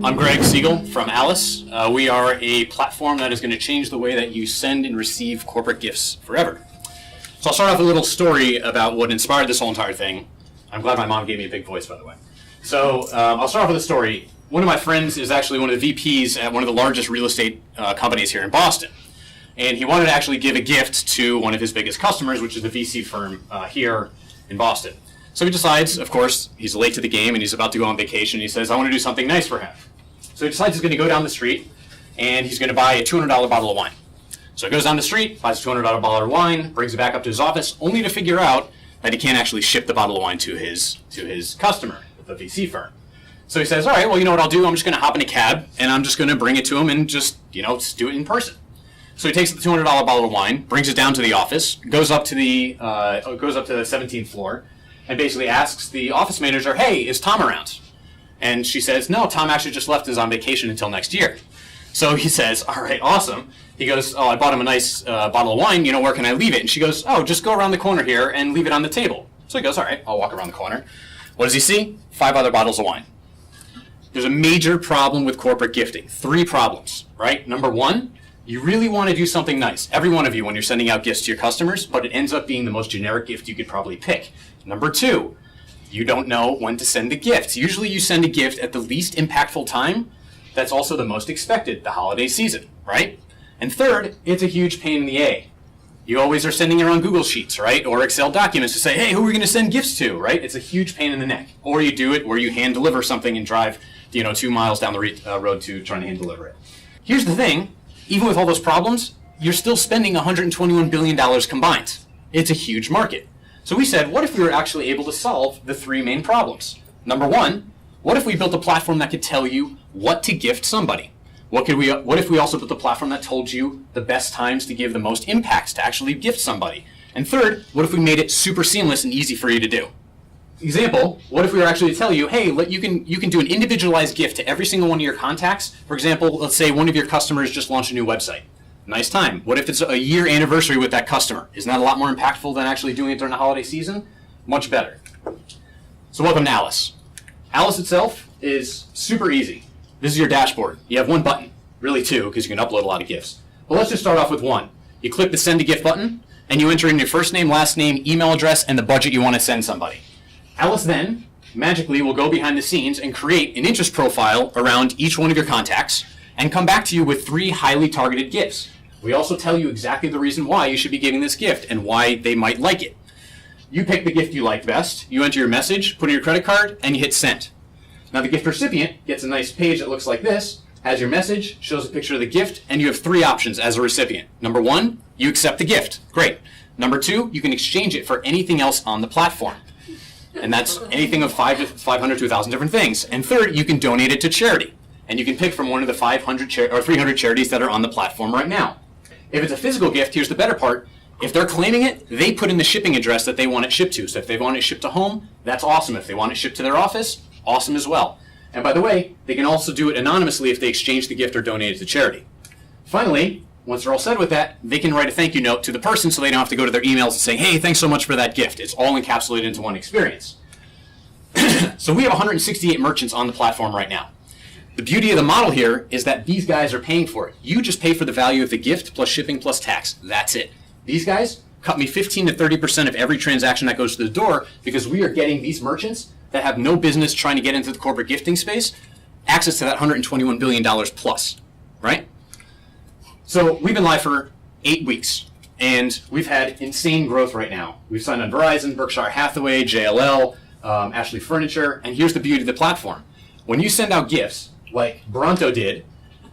I'm Greg Siegel from Alyce. We are a platform that is going to change the way that you send and receive corporate gifts forever. So I'll start off with a little story about what inspired this whole entire thing. I'm glad my mom gave me a big voice, by the way. So I'll start off with a story. One of my friends is actually one of the VPs at one of the largest real estate companies here in Boston. And he wanted to actually give a gift to one of his biggest customers, which is the VC firm here in Boston. So he decides, of course, he's late to the game and he's about to go on vacation. He says, I want to do something nice for him. So he decides he's going to go down the street and he's going to buy a $200 bottle of wine. So he goes down the street, buys a $200 bottle of wine, brings it back up to his office, only to figure out that he can't actually ship the bottle of wine to his customer, the VC firm. So he says, all right, well, you know what I'll do? I'm just going to hop in a cab and I'm just going to bring it to him and just do it in person. So he takes the $200 bottle of wine, brings it down to the office, goes up to the 17th floor, and basically asks the office manager, hey, is Tom around? And she says, no, Tom actually just left and is on vacation until next year. So he says, all right, awesome. He goes, oh, I bought him a nice bottle of wine, where can I leave it? And she goes, oh, just go around the corner here and leave it on the table. So he goes, all right, I'll walk around the corner. What does he see? 5 other bottles of wine. There's a major problem with corporate gifting. 3 problems, right? Number 1, you really want to do something nice. Every one of you when you're sending out gifts to your customers, but it ends up being the most generic gift you could probably pick. Number 2, you don't know when to send the gift. Usually you send a gift at the least impactful time. That's also the most expected, the holiday season, right? And third, it's a huge pain in the A. You always are sending it on Google Sheets, right? Or Excel documents to say, hey, who are we going to send gifts to, right? It's a huge pain in the neck. Or you do it where you hand deliver something and drive 2 miles down the road to trying to hand deliver it. Here's the thing, even with all those problems, you're still spending $121 billion combined. It's a huge market. So we said, what if we were actually able to solve the 3 main problems? Number 1, what if we built a platform that could tell you what to gift somebody? What if we also built a platform that told you the best times to give the most impact to actually gift somebody? And third, what if we made it super seamless and easy for you to do? Example, what if we were actually to tell you, hey, you can do an individualized gift to every single one of your contacts? For example, let's say one of your customers just launched a new website. Nice time. What if it's a year anniversary with that customer? Isn't that a lot more impactful than actually doing it during the holiday season? Much better. So welcome to Alyce. Alyce itself is super easy. This is your dashboard. You have 1 button, really 2, because you can upload a lot of gifts. But let's just start off with 1. You click the send a gift button, and you enter in your first name, last name, email address, and the budget you want to send somebody. Alyce then, magically, will go behind the scenes and create an interest profile around each one of your contacts, and come back to you with 3 highly targeted gifts. We also tell you exactly the reason why you should be giving this gift and why they might like it. You pick the gift you like best, you enter your message, put in your credit card, and you hit send. Now the gift recipient gets a nice page that looks like this, has your message, shows a picture of the gift, and you have 3 options as a recipient. Number 1, you accept the gift. Great. Number 2, you can exchange it for anything else on the platform. And that's anything of 500 to 1,000 different things. And third, you can donate it to charity. And you can pick from one of the 500 or 300 charities that are on the platform right now. If it's a physical gift, here's the better part. If they're claiming it, they put in the shipping address that they want it shipped to. So if they want it shipped to home, that's awesome. If they want it shipped to their office, awesome as well. And by the way, they can also do it anonymously if they exchange the gift or donate it to charity. Finally, once they're all set with that, they can write a thank you note to the person so they don't have to go to their emails and say, hey, thanks so much for that gift. It's all encapsulated into one experience. So we have 168 merchants on the platform right now. The beauty of the model here is that these guys are paying for it. You just pay for the value of the gift plus shipping plus tax. That's it. These guys cut me 15 to 30% of every transaction that goes to the door because we are getting these merchants that have no business trying to get into the corporate gifting space access to that $121 billion plus, right? So we've been live for 8 weeks, and we've had insane growth right now. We've signed on Verizon, Berkshire Hathaway, JLL, Ashley Furniture, and here's the beauty of the platform. When you send out gifts, like Bronto did,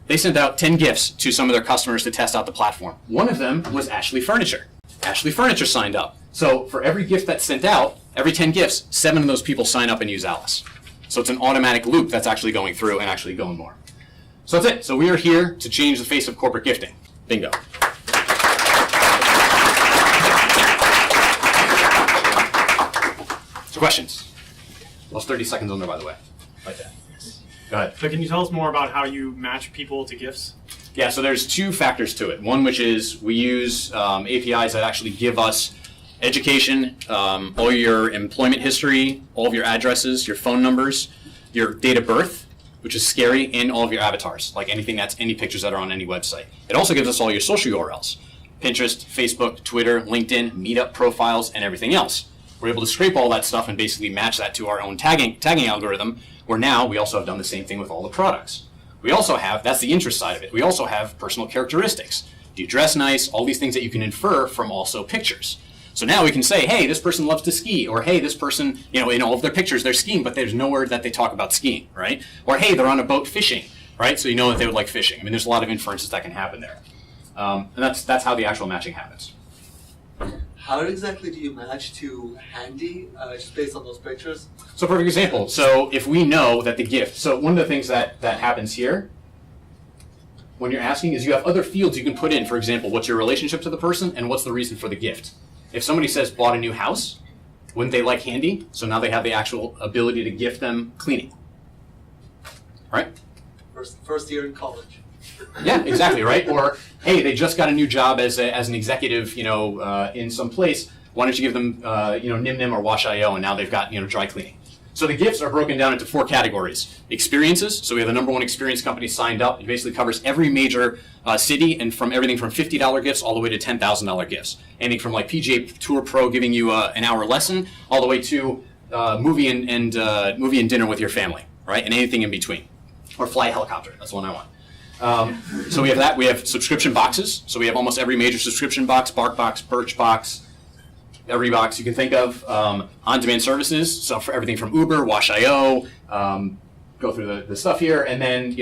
they sent out 10 gifts to some of their customers to test out the platform. One of them was Ashley Furniture. Ashley Furniture signed up. So for every gift that's sent out, every 10 gifts, 7 of those people sign up and use Alyce. So it's an automatic loop that's actually going through and actually going more. So that's it. So we are here to change the face of corporate gifting. Bingo. So questions? Lost 30 seconds on there, by the way. Like that. Go ahead. So can you tell us more about how you match people to gifts? Yeah, so there's 2 factors to it. One, which is we use APIs that actually give us education, all your employment history, all of your addresses, your phone numbers, your date of birth, which is scary, and all of your avatars, like any pictures that are on any website. It also gives us all your social URLs, Pinterest, Facebook, Twitter, LinkedIn, Meetup profiles, and everything else. We're able to scrape all that stuff and basically match that to our own tagging algorithm, where now we also have done the same thing with all the products. We also have, that's the interest side of it, we also have personal characteristics. Do you dress nice? All these things that you can infer from also pictures. So now we can say, hey, this person loves to ski, or hey, this person, in all of their pictures they're skiing, but there's nowhere that they talk about skiing, right? Or hey, they're on a boat fishing, right? So you know that they would like fishing. I mean, there's a lot of inferences that can happen there. And that's how the actual matching happens. How exactly do you match to Handy, just based on those pictures? So perfect example. So if we know that the gift, so one of the things that happens here, when you're asking, is you have other fields you can put in. For example, what's your relationship to the person and what's the reason for the gift? If somebody says bought a new house, wouldn't they like Handy? So now they have the actual ability to gift them cleaning. Right? First year in college. Yeah, exactly, right? Or, hey, they just got a new job as an executive, in some place. Why don't you give them, Nim Nim or Wash.io, and now they've got, dry cleaning. So the gifts are broken down into 4 categories. Experiences, so we have the #1 experience company signed up. It basically covers every major city, and from everything from $50 gifts all the way to $10,000 gifts. Anything from like PGA Tour Pro giving you an hour lesson, all the way to movie and dinner with your family, right? And anything in between. Or fly a helicopter, that's the one I want. So we have that. We have subscription boxes. So we have almost every major subscription box, BarkBox, Birchbox, every box you can think of. On-demand services, so for everything from Uber, Wash.io, go through the stuff here, and then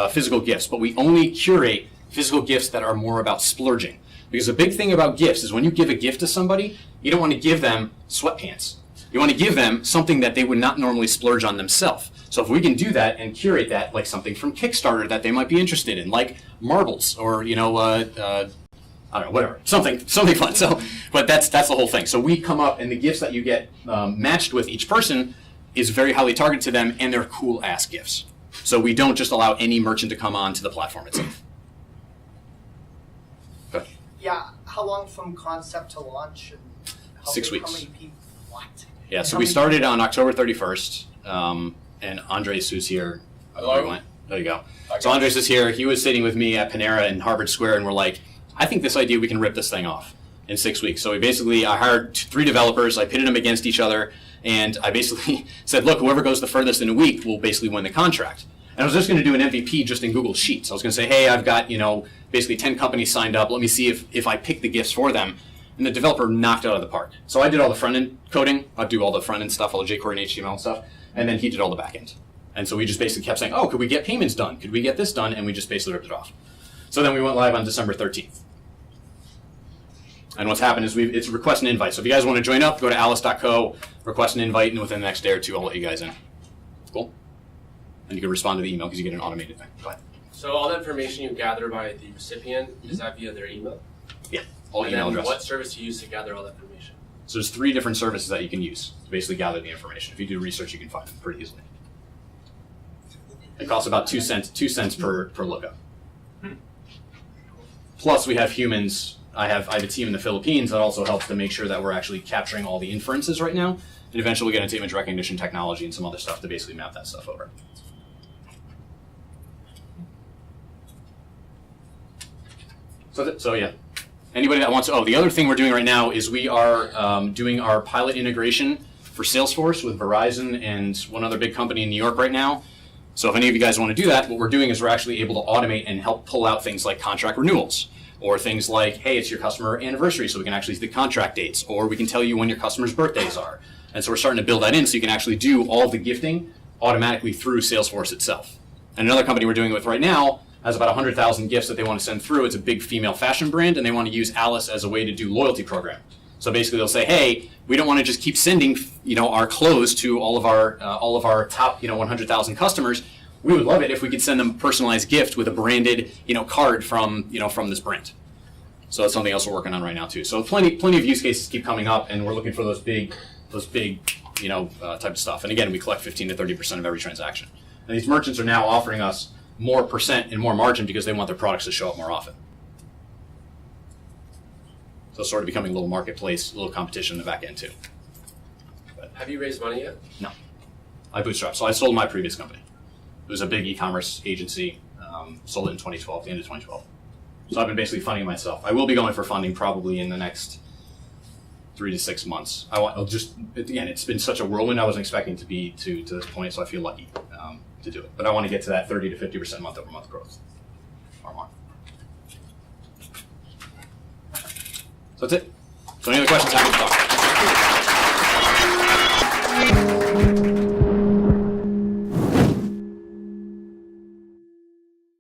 physical gifts. But we only curate physical gifts that are more about splurging. Because the big thing about gifts is when you give a gift to somebody, you don't want to give them sweatpants. You want to give them something that they would not normally splurge on themselves. So if we can do that and curate that, like something from Kickstarter that they might be interested in, like marbles or I don't know, whatever, something fun. So, but that's the whole thing. So we come up, and the gifts that you get matched with each person is very highly targeted to them, and they're cool ass gifts. So we don't just allow any merchant to come on to the platform itself. Good. Yeah. How long from concept to launch? And 6 weeks. How many people? What? Yeah. So we started on October 31st, and Andres, who's here. Hello. There you go. So Andres is here. He was sitting with me at Panera in Harvard Square, and we're like, I think this idea we can rip this thing off in 6 weeks. So I hired 3 developers, I pitted them against each other, and I basically said, look, whoever goes the furthest in a week will basically win the contract. And I was just going to do an MVP just in Google Sheets. I was going to say, hey, I've got basically 10 companies signed up. Let me see if I pick the gifts for them. And the developer knocked it out of the park. So I did all the front-end coding. I'd do all the front-end stuff, all the jQuery and HTML stuff, and then he did all the back-end. And so we just basically kept saying, oh, could we get payments done? Could we get this done? And we just basically ripped it off. So then we went live on December 13th. And what's happened is it's request an invite. So if you guys want to join up, go to alyce.co, request an invite, and within the next day or 2, I'll let you guys in. Cool? And you can respond to the email because you get an automated thing. Go ahead. So all the information you gather by the recipient, is that via their email? Yeah, all And email then address. what service do you use to gather all that information? So there's 3 different services that you can use to basically gather the information. If you do research, you can find them pretty easily. It costs about 2 cents per lookup. Plus, we have humans. I have a team in the Philippines that also helps to make sure that we're actually capturing all the inferences right now. And eventually we get into image recognition technology and some other stuff to basically map that stuff over. So yeah. Anybody that wants to, the other thing we're doing right now is we are doing our pilot integration for Salesforce with Verizon and one other big company in New York right now. So if any of you guys want to do that, what we're doing is we're actually able to automate and help pull out things like contract renewals, or things like, hey, it's your customer anniversary, so we can actually see the contract dates, or we can tell you when your customers' birthdays are. And so we're starting to build that in so you can actually do all of the gifting automatically through Salesforce itself. And another company we're doing it with right now has about 100,000 gifts that they want to send through. It's a big female fashion brand, and they want to use Alyce as a way to do loyalty program. So basically they'll say, hey, we don't want to just keep sending our clothes to all of our top 100,000 customers. We would love it if we could send them a personalized gift with a branded card from this brand. So that's something else we're working on right now too. So plenty of use cases keep coming up, and we're looking for those big type of stuff. And again, we collect 15 to 30% of every transaction. And these merchants are now offering us more percent and more margin because they want their products to show up more often. So it's sort of becoming a little marketplace, a little competition in the back end too. Have you raised money yet? No, I bootstrapped. So I sold my previous company. It was a big e-commerce agency. Sold it in 2012, the end of 2012. So I've been basically funding myself. I will be going for funding probably in the next 3 to 6 months. Again, it's been such a whirlwind. I wasn't expecting to be to this point, so I feel lucky to do it. But I want to get to that 30 to 50% month-over-month growth or more. So that's it. So any other questions? Happy to talk.